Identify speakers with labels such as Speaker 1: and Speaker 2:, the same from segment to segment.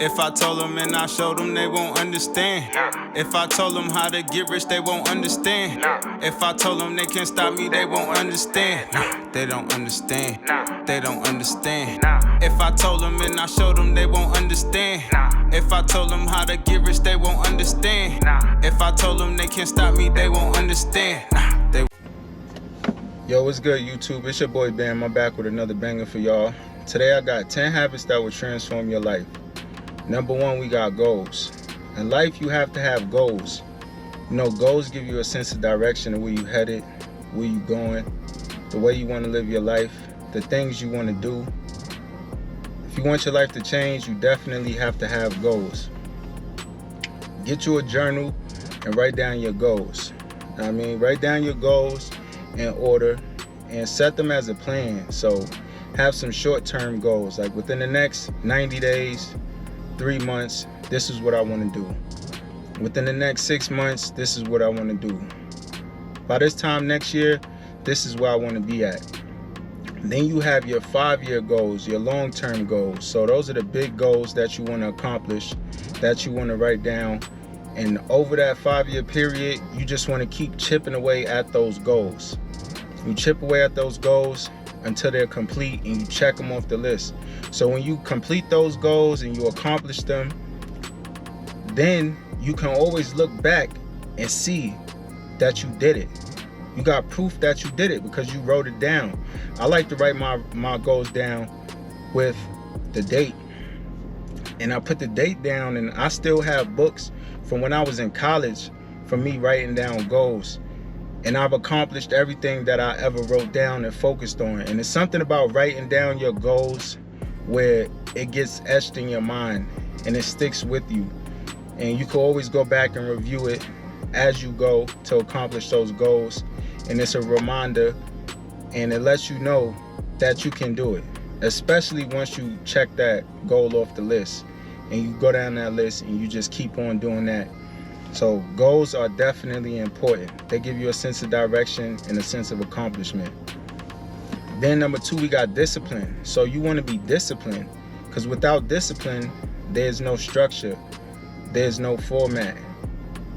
Speaker 1: If I told them and I showed them, they won't understand. If I told them how to get rich, they won't understand. If I told them they can't stop me, they won't understand. They don't understand. They don't understand. If I told them and I showed them, they won't understand. If I told them how to get rich, they won't understand. If I told them they can't stop me, they won't understand. Yo, what's good, YouTube? It's your boy Bam. I'm back with another banger for y'all. Today I got 10 habits that will transform your life. Number 1, we got goals. In life, you have to have goals. You know, goals give you a sense of direction of where you headed, where you going, the way you want to live your life, the things you want to do. If you want your life to change, you definitely have to have goals. Get you a journal and write down your goals. Write down your goals in order and set them as a plan. So have some short-term goals, like within the next 90 days, 3 months, this is what I want to do. Within the next 6 months, this is what I want to do. By this time next year, this is where I want to be at. Then you have your 5-year goals, your long-term goals. So those are the big goals that you want to accomplish, that you want to write down. And over that 5-year period, you just want to keep chipping away at those goals. You chip away at those goals until they're complete and you check them off the list. So when you complete those goals and you accomplish them, then you can always look back and see that you did it. You got proof that you did it because you wrote it down. I like to write my goals down with the date. And I put the date down, and I still have books from when I was in college for me writing down goals. And I've accomplished everything that I ever wrote down and focused on. And it's something about writing down your goals where it gets etched in your mind and it sticks with you. And you can always go back and review it as you go to accomplish those goals. And it's a reminder, and it lets you know that you can do it, especially once you check that goal off the list and you go down that list and you just keep on doing that. So goals are definitely important. They give you a sense of direction and a sense of accomplishment. Then number 2, we got discipline. So you want to be disciplined, because without discipline, there's no structure, there's no format,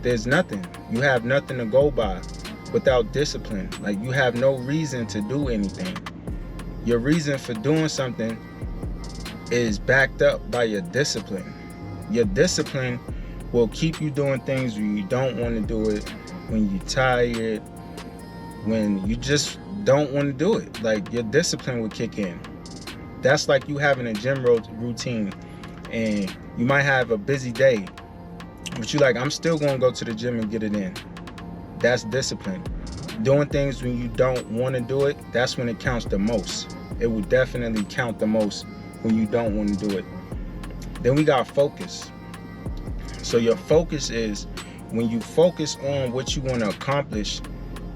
Speaker 1: there's nothing. You have nothing to go by without discipline. Like, you have no reason to do anything. Your reason for doing something is backed up by your discipline. Your discipline will keep you doing things when you don't want to do it, when you're tired, when you just don't want to do it. Like, your discipline will kick in. That's like you having a gym routine, and you might have a busy day, but you're like, I'm still going to go to the gym and get it in. That's discipline. Doing things when you don't want to do it, that's when it counts the most. It will definitely count the most when you don't want to do it. Then we got focus. So your focus is when you focus on what you want to accomplish,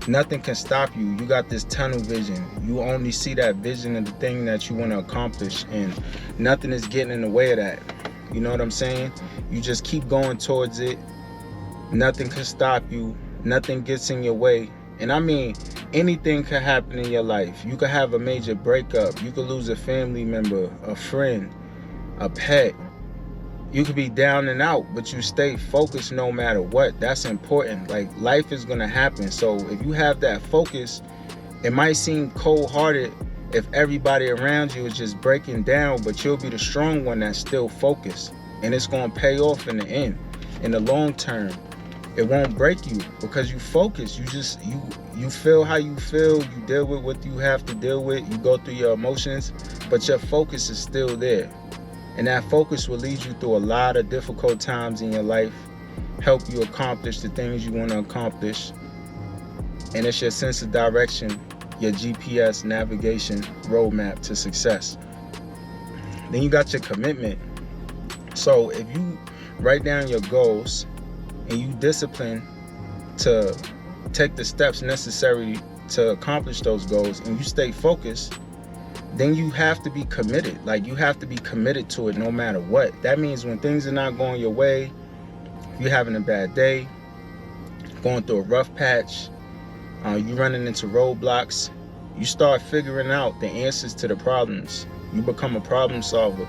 Speaker 1: nothing can stop you. You got this tunnel vision. You only see that vision of the thing that you want to accomplish, and nothing is getting in the way of that. You know what I'm saying? You just keep going towards it. Nothing can stop you. Nothing gets in your way. And anything can happen in your life. You could have a major breakup. You could lose a family member, a friend, a pet. You could be down and out, but you stay focused no matter what. That's important. Like, life is going to happen. So if you have that focus, it might seem cold-hearted if everybody around you is just breaking down, but you'll be the strong one that's still focused. And it's going to pay off in the end. In the long term, it won't break you because you focus. You feel how you feel. You deal with what you have to deal with. You go through your emotions, but your focus is still there. And that focus will lead you through a lot of difficult times in your life, help you accomplish the things you want to accomplish. And it's your sense of direction, your GPS navigation roadmap to success. Then you got your commitment. So if you write down your goals and you discipline to take the steps necessary to accomplish those goals, and you stay focused, then you have to be committed. Like, you have to be committed to it no matter what. That means when things are not going your way, if you're having a bad day, going through a rough patch, you running into roadblocks, you start figuring out the answers to the problems. You become a problem solver,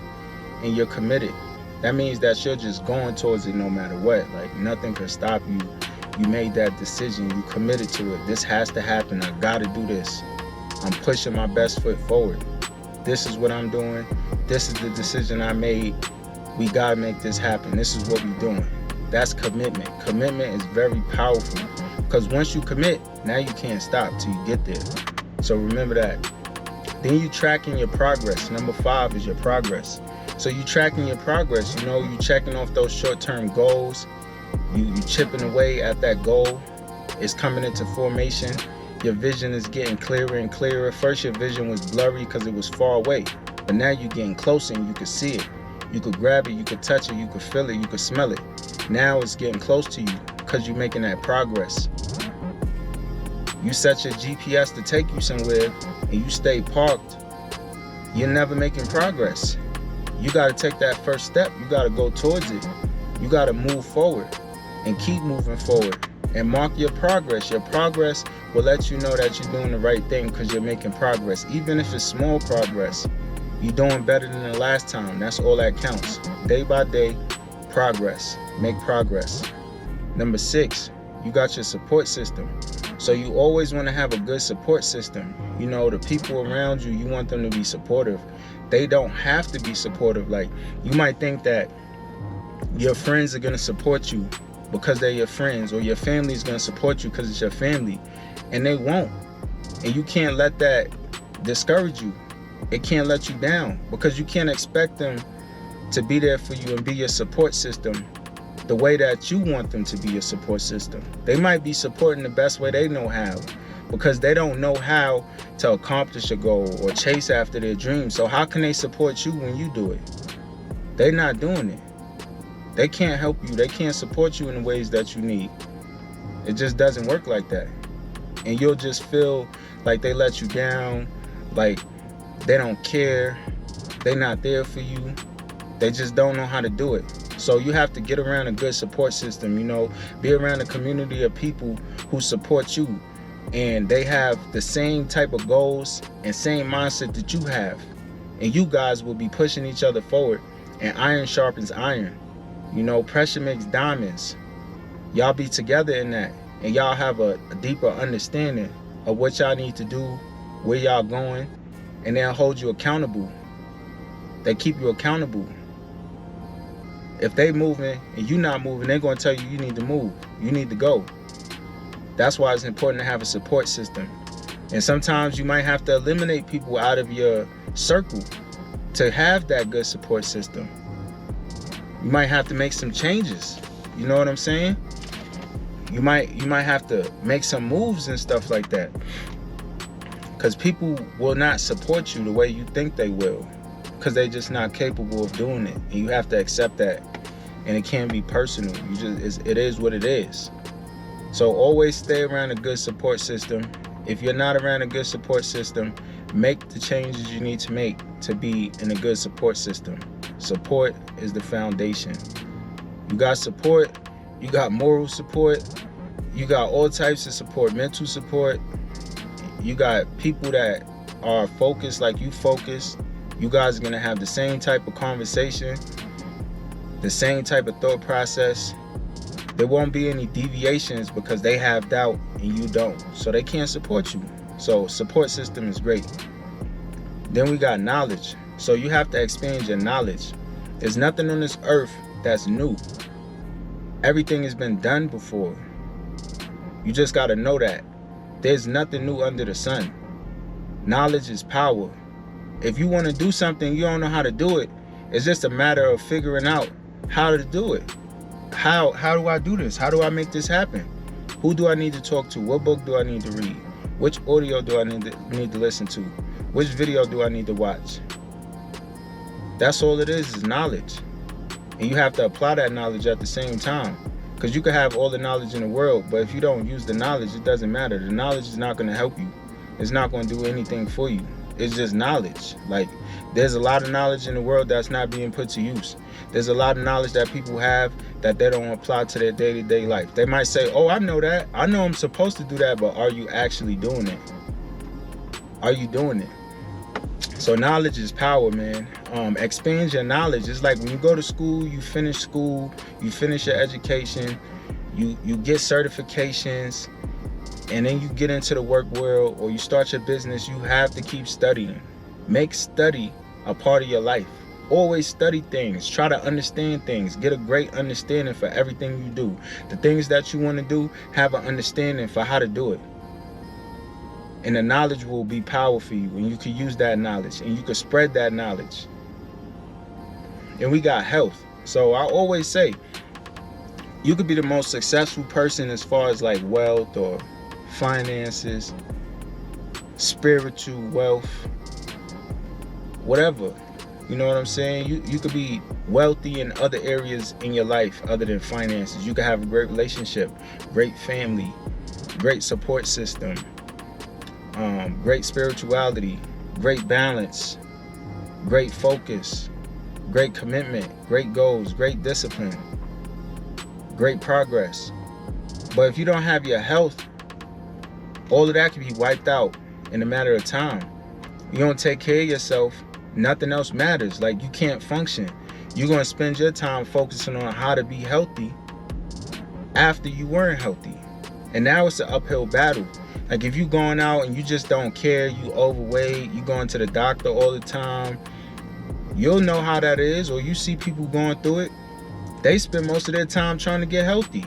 Speaker 1: and you're committed. That means that you're just going towards it no matter what. Like, nothing can stop you. You made that decision. You committed to it. This has to happen. I gotta do this. I'm pushing my best foot forward. This is what I'm doing. This is the decision I made. We gotta make this happen. This is what we're doing. That's commitment. Commitment is very powerful, because once you commit, now you can't stop till you get there. So remember that. Then you tracking your progress. Number 5 is your progress. So you tracking your progress. You know, you checking off those short-term goals. You chipping away at that goal. It's coming into formation. Your vision is getting clearer and clearer. First, your vision was blurry because it was far away, but now you're getting closer and you can see it. You could grab it, you could touch it, you could feel it, you could smell it. Now it's getting close to you because you're making that progress. You set your GPS to take you somewhere and you stay parked, you're never making progress. You got to take that first step. You got to go towards it. You got to move forward and keep moving forward and mark your progress. Your progress will let you know that you're doing the right thing, because you're making progress. Even if it's small progress, you're doing better than the last time. That's all that counts. Day by day, progress. Make progress. Number 6, you got your support system. So you always want to have a good support system. You know, the people around you, you want them to be supportive. They don't have to be supportive. Like, you might think that your friends are going to support you because they're your friends, or your family is going to support you because it's your family, and they won't. And you can't let that discourage you. It can't let you down, because you can't expect them to be there for you and be your support system the way that you want them to be your support system. They might be supporting the best way they know how, because they don't know how to accomplish a goal or chase after their dreams. So how can they support you when you do it? They're not doing it. They can't help you. They can't support you in the ways that you need. It just doesn't work like that. And you'll just feel like they let you down, like they don't care, they're not there for you. They just don't know how to do it. So you have to get around a good support system, you know, be around a community of people who support you, and they have the same type of goals and same mindset that you have. And you guys will be pushing each other forward, and iron sharpens iron. You know, pressure makes diamonds. Y'all be together in that, and y'all have a deeper understanding of what y'all need to do, where y'all going, and they'll hold you accountable. They keep you accountable. If they moving and you not moving, they're going to tell you you need to move. You need to go. That's why it's important to have a support system. And sometimes you might have to eliminate people out of your circle to have that good support system. You might have to make some changes. You know what I'm saying? You might have to make some moves and stuff like that, because people will not support you the way you think they will, because they're just not capable of doing it. And you have to accept that. And it can be personal. It is what it is. So always stay around a good support system. If you're not around a good support system, make the changes you need to make to be in a good support system. Support is the foundation. You got support, you got moral support, you got all types of support, mental support. You got people that are focused like you focus. You guys are going to have the same type of conversation, the same type of thought process. There won't be any deviations because they have doubt and you don't. So they can't support you. So support system is great. Then we got knowledge. So you have to expand your knowledge. There's nothing on this earth that's new. Everything has been done before. You just got to know that. There's nothing new under the sun. Knowledge is power. If you want to do something, you don't know how to do it. It's just a matter of figuring out how to do it. How do I do this? How do I make this happen? Who do I need to talk to? What book do I need to read? Which audio do I need to listen to? Which video do I need to watch? That's all it is knowledge. And you have to apply that knowledge at the same time. Because you can have all the knowledge in the world, but if you don't use the knowledge, it doesn't matter. The knowledge is not going to help you. It's not going to do anything for you. It's just knowledge. Like, there's a lot of knowledge in the world that's not being put to use. There's a lot of knowledge that people have that they don't apply to their day-to-day life. They might say, oh, I know that. I know I'm supposed to do that, but are you actually doing it? Are you doing it? So knowledge is power, man. expands your knowledge. It's like when you go to school, you finish your education, you get certifications, and then you get into the work world or you start your business. You have to keep studying. Make study a part of your life. Always study things. Try to understand things. Get a great understanding for everything you do. The things that you want to do, have an understanding for how to do it. And the knowledge will be power for you, and you can use that knowledge, and you can spread that knowledge. And we got health. So I always say, you could be the most successful person as far as like wealth or finances, spiritual wealth, whatever. You know what I'm saying? You could be wealthy in other areas in your life other than finances. You could have a great relationship, great family, great support system, great spirituality, great balance, great focus, great commitment, great goals, great discipline, great progress. But if you don't have your health, all of that can be wiped out in a matter of time. You don't take care of yourself, nothing else matters. Like, you can't function. You're going to spend your time focusing on how to be healthy after you weren't healthy. And now it's an uphill battle. Like, if you going out and you just don't care, you overweight, you going to the doctor all the time, you'll know how that is. Or you see people going through it. They spend most of their time trying to get healthy.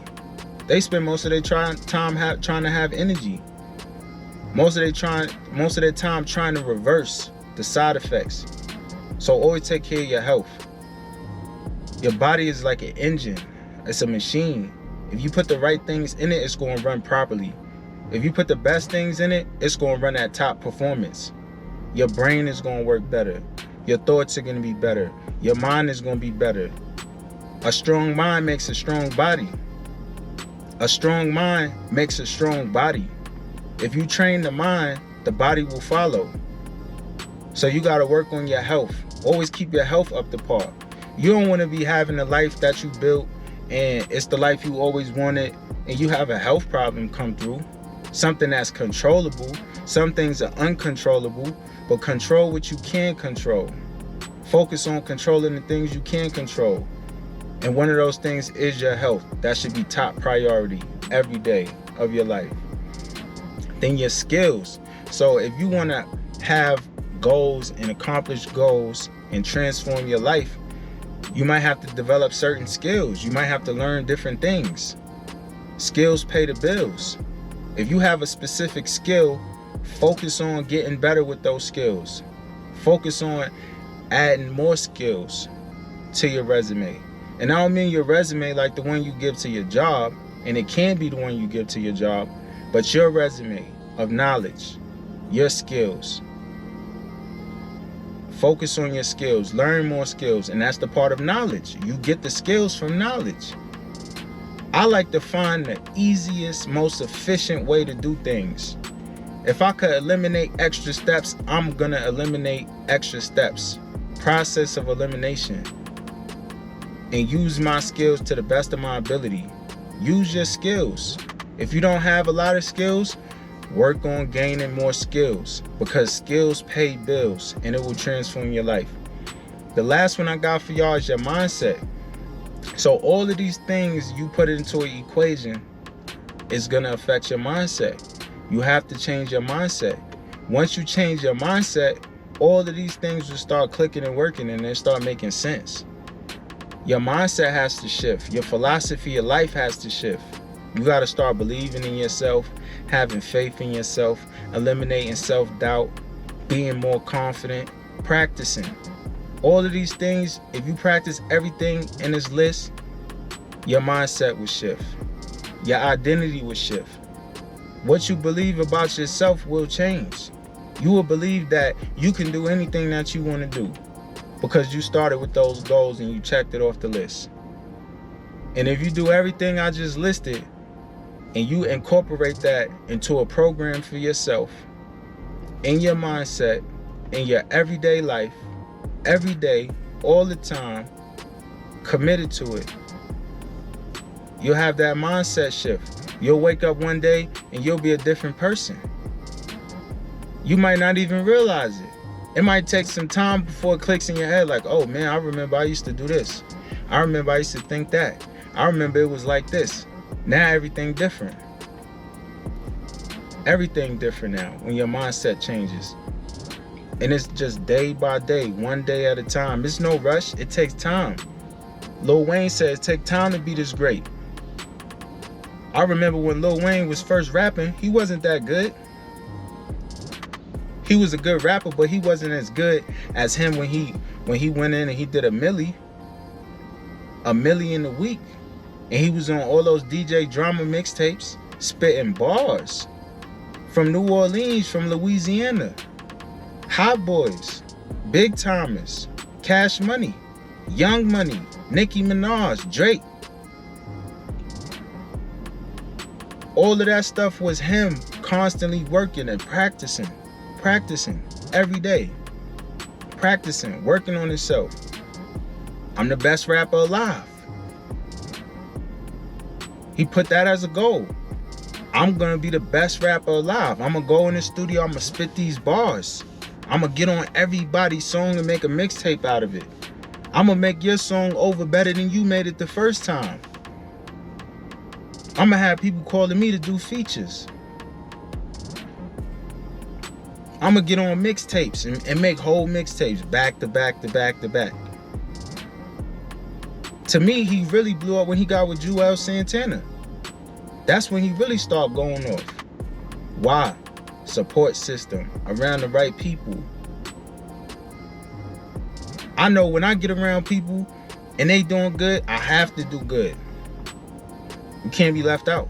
Speaker 1: They spend most of their time trying to have energy. Most of their time trying to reverse the side effects. So always take care of your health. Your body is like an engine. It's a machine. If you put the right things in it, it's going to run properly. If you put the best things in it, it's going to run at top performance. Your brain is going to work better. Your thoughts are going to be better. Your mind is going to be better. A strong mind makes a strong body. A strong mind makes a strong body. If you train the mind, the body will follow. So you got to work on your health. Always keep your health up to par. You don't want to be having the life that you built and it's the life you always wanted and you have a health problem come through. Something that's controllable. Some things are uncontrollable, but control what you can control. Focus on controlling the things you can control. And one of those things is your health. That should be top priority every day of your life. Then your skills. So if you want to have goals and accomplish goals and transform your life, you might have to develop certain skills. You might have to learn different things. Skills pay the bills. If you have a specific skill, focus on getting better with those skills. Focus on adding more skills to your resume. And I don't mean your resume like the one you give to your job, and it can be the one you give to your job, but your resume of knowledge, your skills. Focus on your skills, learn more skills, and that's the part of knowledge. You get the skills from knowledge. I like to find the easiest, most efficient way to do things. If I could eliminate extra steps, I'm gonna eliminate extra steps. Process of elimination. And use my skills to the best of my ability. Use your skills. If you don't have a lot of skills, work on gaining more skills, because skills pay bills and it will transform your life. The last one I got for y'all is your mindset. So all of these things you put into an equation is going to affect your mindset. You have to change your mindset. Once you change your mindset, all of these things will start clicking and working and they start making sense. Your mindset has to shift. Your philosophy of life has to shift. You got to start believing in yourself, having faith in yourself, eliminating self-doubt, being more confident, practicing. All of these things, if you practice everything in this list, your mindset will shift. Your identity will shift. What you believe about yourself will change. You will believe that you can do anything that you want to do because you started with those goals and you checked it off the list. And if you do everything I just listed and you incorporate that into a program for yourself, in your mindset, in your everyday life, every day, all the time, committed to it, you'll have that mindset shift. You'll wake up one day and you'll be a different person. You might not even realize it. It might take some time before it clicks in your head like, oh man, I remember I used to do this. I remember I used to think that. I remember it was like this. Now everything different. Everything different now when your mindset changes. And it's just day by day, one day at a time. It's no rush. It takes time. Lil Wayne says, take time to be this great. I remember when Lil Wayne was first rapping, he wasn't that good. He was a good rapper, but he wasn't as good as him when he went in and he did a milli in a week. And he was on all those DJ drama mixtapes, spitting bars. From New Orleans, from Louisiana. Hot Boys, Big Thomas, Cash Money, Young Money, Nicki Minaj, Drake. All of that stuff was him constantly working and practicing every day. Practicing, working on himself. I'm the best rapper alive. He put that as a goal. I'm gonna be the best rapper alive. I'm gonna go in the studio, I'm gonna spit these bars. I'm gonna get on everybody's song and make a mixtape out of it. I'm gonna make your song over better than you made it the first time. I'm gonna have people calling me to do features. I'm gonna get on mixtapes and make whole mixtapes back to back to back to back. To me, he really blew up when he got with Joel Santana. That's when he really started going off. Why? Support system, around the right people. I know when I get around people and they doing good, I have to do good. You can't be left out.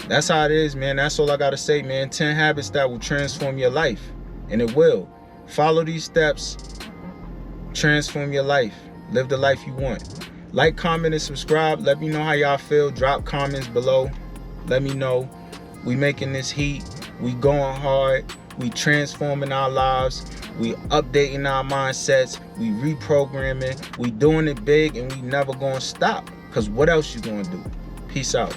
Speaker 1: That's how it is, man. That's all I gotta say, man. 10 habits that will transform your life. And it will. Follow these steps. Transform your life. Live the life you want. Like, comment, and subscribe. Let me know how y'all feel. Drop comments below. Let me know. We making this heat. We going hard. We transforming our lives. We updating our mindsets. We reprogramming. We doing it big, and we never gonna stop. Because what else you gonna do? Peace out.